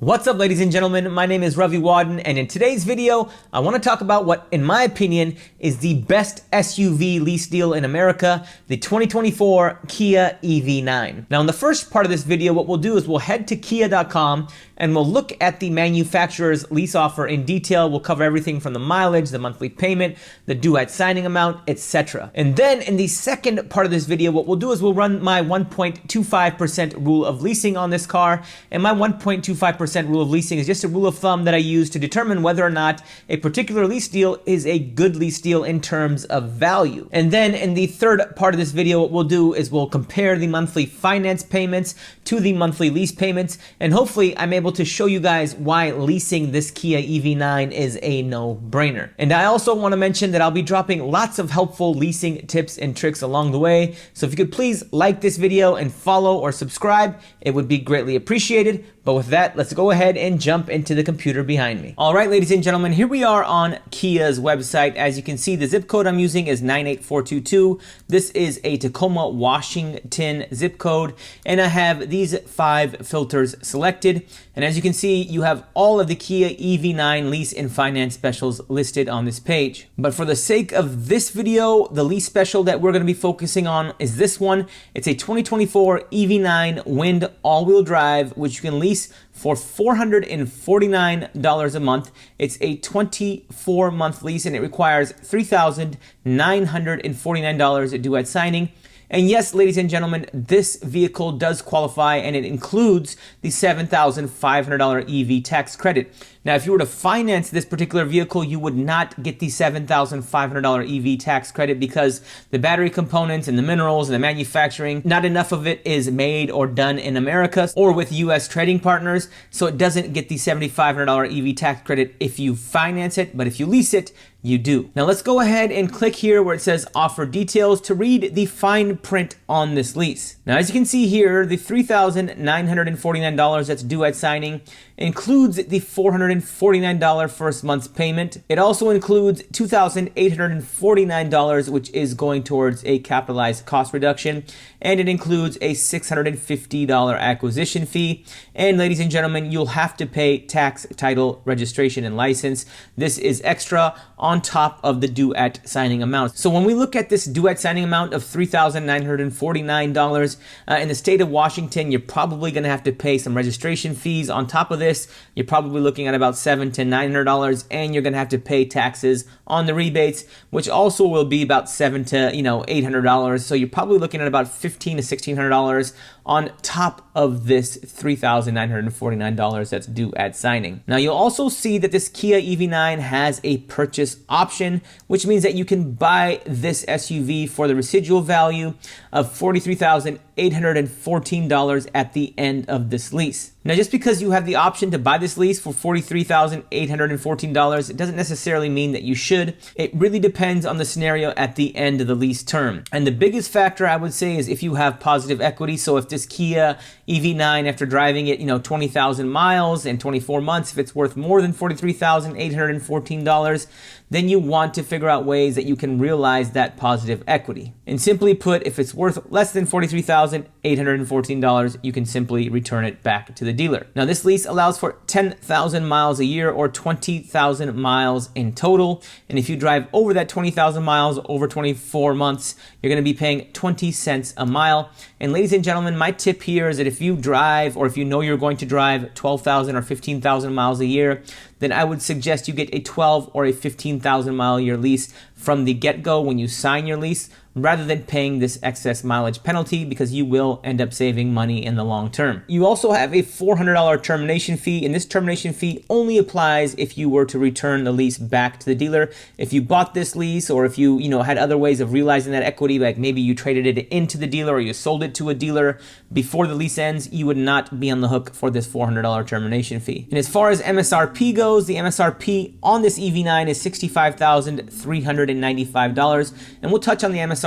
What's up, ladies and gentlemen? My name is Ravi Wadden, and in today's video, I want to talk about what, in my opinion, is the best SUV lease deal in America, the 2024 Kia EV9. Now, in the first part of this video, what we'll do is we'll head to kia.com and we'll look at the manufacturer's lease offer in detail. We'll cover everything from the mileage, the monthly payment, the due at signing amount, etc. And then in the second part of this video, what we'll do is we'll run my 1.25% rule of leasing on this car, and my 1.25% rule of leasing is just a rule of thumb that I use to determine whether or not a particular lease deal is a good lease deal in terms of value. And then in the third part of this video, what we'll do is we'll compare the monthly finance payments to the monthly lease payments, and hopefully I'm able to show you guys why leasing this Kia EV9 is a no-brainer. And I also want to mention that I'll be dropping lots of helpful leasing tips and tricks along the way, so if you could please like this video and follow or subscribe, it would be greatly appreciated. But with that, let's go ahead and jump into the computer behind me. All right, ladies and gentlemen, here we are on Kia's website. As you can see, the zip code I'm using is 98422. This is a Tacoma, Washington zip code, and I have these 5 filters selected. And as you can see, you have all of the Kia EV9 lease and finance specials listed on this page. But for the sake of this video, the lease special that we're going to be focusing on is this one. It's a 2024 EV9 Wind all-wheel drive, which you can lease for $449 a month. It's a 24-month lease, and it requires $3,949 due at signing. And yes, ladies and gentlemen, this vehicle does qualify, and it includes the $7,500 EV tax credit. Now, if you were to finance this particular vehicle, you would not get the $7,500 EV tax credit because the battery components and the minerals and the manufacturing, not enough of it is made or done in America or with US trading partners, so it doesn't get the $7,500 EV tax credit if you finance it, but if you lease it, you do. Now let's go ahead and click here where it says offer details to read the fine print on this lease. Now, as you can see here, the $3,949 that's due at signing includes the $449 first month's payment. It also includes $2,849, which is going towards a capitalized cost reduction, and it includes a $650 acquisition fee. And ladies and gentlemen, you'll have to pay tax, title, registration, and license. This is extra on top of the due at signing amount. So when we look at this due at signing amount of $3,949 in the state of Washington, you're probably going to have to pay some registration fees. On top of this, you're probably looking at about $700 to $900, and you're going to have to pay taxes on the rebates, which also will be about $700 to $800. So you're probably looking at about $1,500 to $1,600 on top of this $3,949 that's due at signing. Now, you'll also see that this Kia EV9 has a purchase option, which means that you can buy this SUV for the residual value of $43,814 at the end of this lease. Now, just because you have the option to buy this lease for $43,814, it doesn't necessarily mean that you should. It really depends on the scenario at the end of the lease term. And the biggest factor, I would say, is if you have positive equity. So if this Kia EV9, after driving it, 20,000 miles in 24 months, if it's worth more than $43,814, then you want to figure out ways that you can realize that positive equity. And simply put, if it's worth less than $43,814, you can simply return it back to the dealer. Now, this lease allows for 10,000 miles a year or 20,000 miles in total. And if you drive over that 20,000 miles over 24 months, you're going to be paying 20 cents a mile. And ladies and gentlemen, my tip here is that if you drive, or if you know you're going to drive 12,000 or 15,000 miles a year, then I would suggest you get a 12 or a 15,000 mile a year lease from the get-go when you sign your lease, rather than paying this excess mileage penalty, because you will end up saving money in the long term. You also have a $400 termination fee, and this termination fee only applies if you were to return the lease back to the dealer. If you bought this lease, or if you had other ways of realizing that equity, like maybe you traded it into the dealer or you sold it to a dealer before the lease ends, you would not be on the hook for this $400 termination fee. And as far as MSRP goes, the MSRP on this EV9 is $65,395, and we'll touch on the MSRP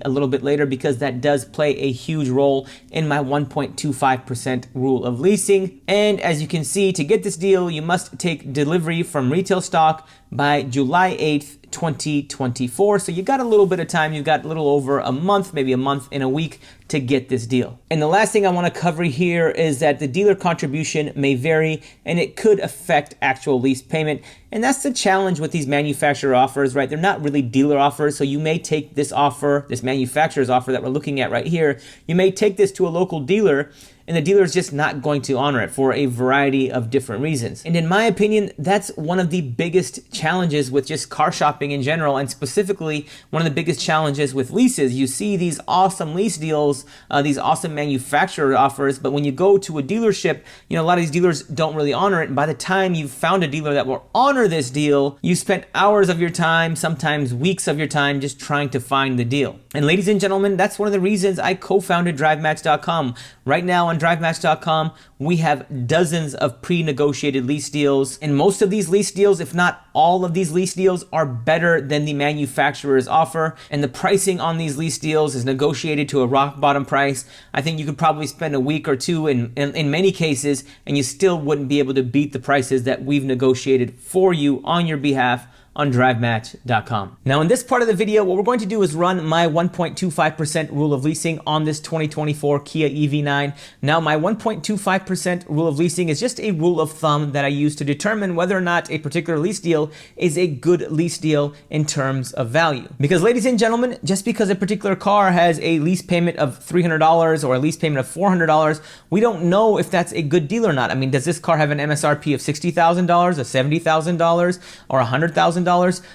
a little bit later because that does play a huge role in my 1.25% rule of leasing. And as you can see, to get this deal, you must take delivery from retail stock by July 8th, 2024. So you got a little bit of time. You got a little over a month, maybe a month and a week to get this deal. And the last thing I want to cover here is that the dealer contribution may vary and it could affect actual lease payment. And that's the challenge with these manufacturer offers, right? They're not really dealer offers. So you may take this offer, this manufacturer's offer that we're looking at right here, you may take this to a local dealer and the dealer is just not going to honor it for a variety of different reasons. And in my opinion, that's one of the biggest challenges with just car shopping in general, and specifically one of the biggest challenges with leases. You see these awesome lease deals, these awesome manufacturer offers, but when you go to a dealership, a lot of these dealers don't really honor it. And by the time you've found a dealer that will honor this deal, you spent hours of your time, sometimes weeks of your time, just trying to find the deal. And ladies and gentlemen, that's one of the reasons I co-founded DriveMatch.com. Right now on DriveMatch.com, we have dozens of pre-negotiated lease deals. And most of these lease deals, if not all of these lease deals, are better than the manufacturer's offer. And the pricing on these lease deals is negotiated to a rock bottom price. I think you could probably spend a week or two in many cases, and you still wouldn't be able to beat the prices that we've negotiated for you on your behalf on DriveMatch.com. Now in this part of the video, what we're going to do is run my 1.25% rule of leasing on this 2024 Kia EV9. Now my 1.25% rule of leasing is just a rule of thumb that I use to determine whether or not a particular lease deal is a good lease deal in terms of value. Because ladies and gentlemen, just because a particular car has a lease payment of $300 or a lease payment of $400, we don't know if that's a good deal or not. I mean, does this car have an MSRP of $60,000, or $70,000, or $100,000?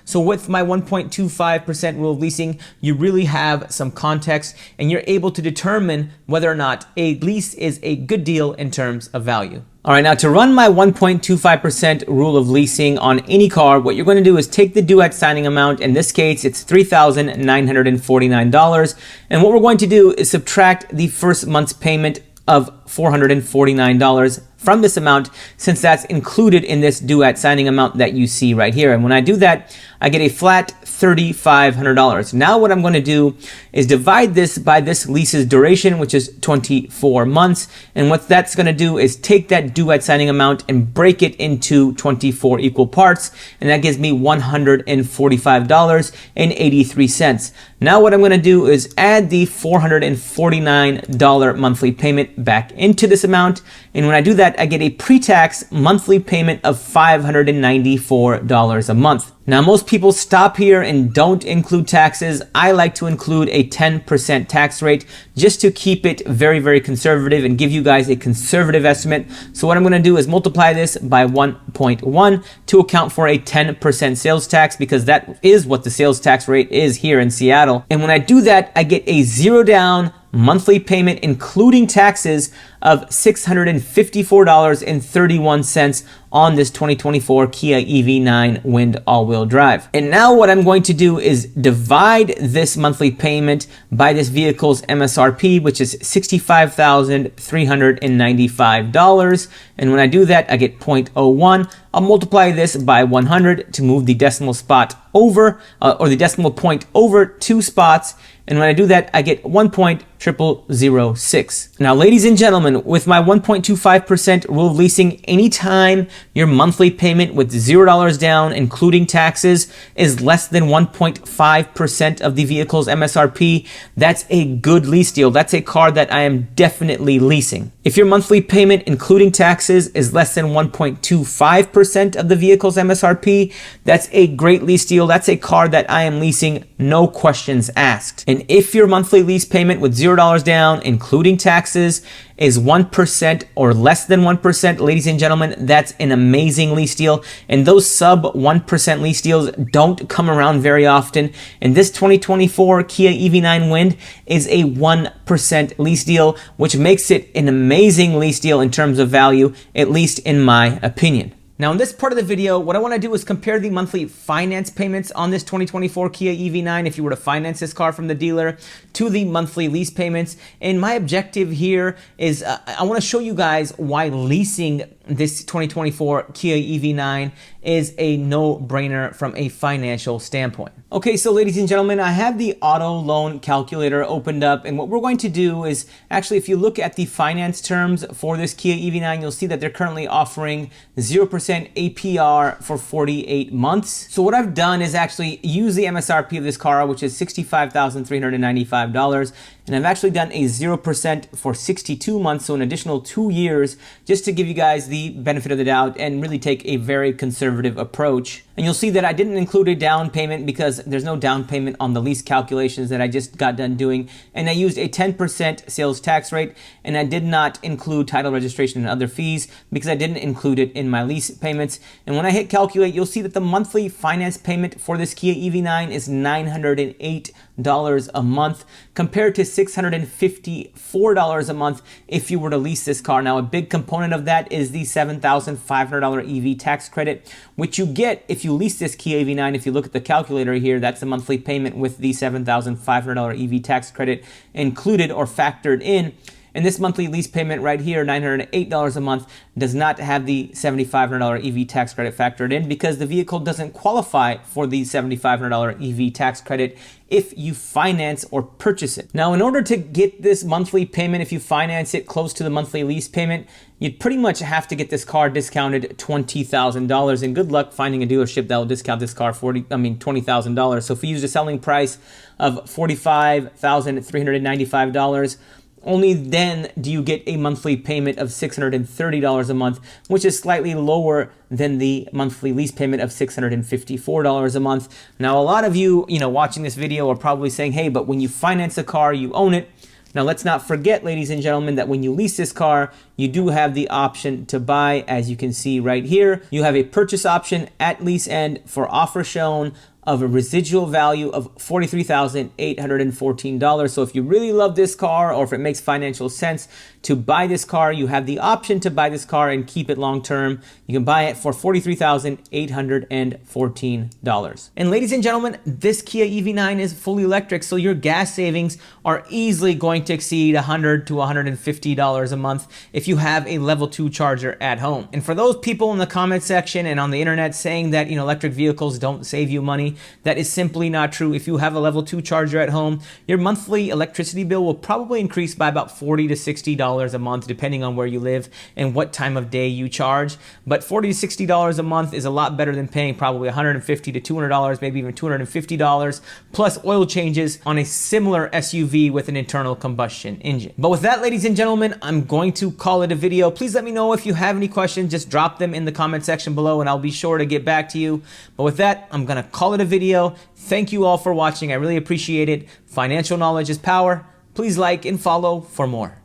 So with my 1.25% rule of leasing, you really have some context and you're able to determine whether or not a lease is a good deal in terms of value. All right, now to run my 1.25% rule of leasing on any car, what you're going to do is take the due at signing amount. In this case, it's $3,949. And what we're going to do is subtract the first month's payment of $449 from this amount, since that's included in this due at signing amount that you see right here. And when I do that, I get a flat $3,500. Now what I'm going to do is divide this by this lease's duration, which is 24 months. And what that's going to do is take that due at signing amount and break it into 24 equal parts. And that gives me $145.83. Now what I'm going to do is add the $449 monthly payment back into this amount. And when I do that, I get a pre-tax monthly payment of $594 a month. Now, most people stop here and don't include taxes. I like to include a 10% tax rate just to keep it very, very conservative and give you guys a conservative estimate. So what I'm going to do is multiply this by 1.1 to account for a 10% sales tax, because that is what the sales tax rate is here in Seattle. And when I do that, I get a zero down monthly payment, including taxes, of $654.31 on this 2024 Kia EV9 Wind all-wheel drive. And now what I'm going to do is divide this monthly payment by this vehicle's MSRP, which is $65,395. And when I do that, I get 0.01. I'll multiply this by 100 to move the decimal spot over, or the decimal point over 2 spots. And when I do that, I get 1.0006. Now, ladies and gentlemen, with my 1.25% rule of leasing, anytime your monthly payment with $0 down, including taxes, is less than 1.5% of the vehicle's MSRP, that's a good lease deal. That's a car that I am definitely leasing. If your monthly payment, including taxes, is less than 1.25% of the vehicle's MSRP, that's a great lease deal. That's a car that I am leasing, no questions asked. And if your monthly lease payment with $0 down, including taxes, is 1% or less than 1%, ladies and gentlemen, that's an amazing lease deal. And those sub 1% lease deals don't come around very often. And this 2024 Kia EV9 Wind is a 1% lease deal, which makes it an amazing lease deal in terms of value, at least in my opinion. Now in this part of the video, what I want to do is compare the monthly finance payments on this 2024 Kia EV9 if you were to finance this car from the dealer to the monthly lease payments. And my objective here is I want to show you guys why leasing this 2024 Kia EV9 is a no-brainer from a financial standpoint. Okay, so ladies and gentlemen, I have the auto loan calculator opened up, and what we're going to do is actually, if you look at the finance terms for this Kia EV9, you'll see that they're currently offering 0% APR for 48 months. So what I've done is actually use the MSRP of this car, which is $65,395, and I've actually done a 0% for 62 months, so an additional 2 years, just to give you guys the benefit of the doubt and really take a very conservative approach. And you'll see that I didn't include a down payment because there's no down payment on the lease calculations that I just got done doing. And I used a 10% sales tax rate, and I did not include title registration and other fees because I didn't include it in my lease payments. And when I hit calculate, you'll see that the monthly finance payment for this Kia EV9 is $908 a month compared to $654 a month if you were to lease this car. Now, a big component of that is the $7,500 EV tax credit, which you get if you lease this Kia EV9. If you look at the calculator here, that's the monthly payment with the $7,500 EV tax credit included or factored in. And this monthly lease payment right here, $908 a month, does not have the $7,500 EV tax credit factored in because the vehicle doesn't qualify for the $7,500 EV tax credit if you finance or purchase it. Now, in order to get this monthly payment, if you finance it close to the monthly lease payment, you'd pretty much have to get this car discounted $20,000, and good luck finding a dealership that will discount this car $20,000. So if we use a selling price of $45,395, only then do you get a monthly payment of $630 a month, which is slightly lower than the monthly lease payment of $654 a month. Now, a lot of you, watching this video are probably saying, hey, but when you finance a car, you own it. Now, let's not forget, ladies and gentlemen, that when you lease this car, you do have the option to buy, as you can see right here. You have a purchase option at lease end for offer shown of a residual value of $43,814. So if you really love this car, or if it makes financial sense to buy this car, you have the option to buy this car and keep it long term. You can buy it for $43,814. And ladies and gentlemen, this Kia EV9 is fully electric, so your gas savings are easily going to exceed $100 to $150 a month if you have a level 2 charger at home. And for those people in the comment section and on the internet saying that electric vehicles don't save you money, that is simply not true. If you have a level 2 charger at home, your monthly electricity bill will probably increase by about $40 to $60 a month, depending on where you live and what time of day you charge. But $40 to $60 a month is a lot better than paying probably $150 to $200, maybe even $250, plus oil changes on a similar SUV with an internal combustion engine. But with that, ladies and gentlemen, I'm going to call it a video. Please let me know if you have any questions. Just drop them in the comment section below and I'll be sure to get back to you. But with that, I'm going to call it a video. Thank you all for watching. I really appreciate it. Financial knowledge is power. Please like and follow for more.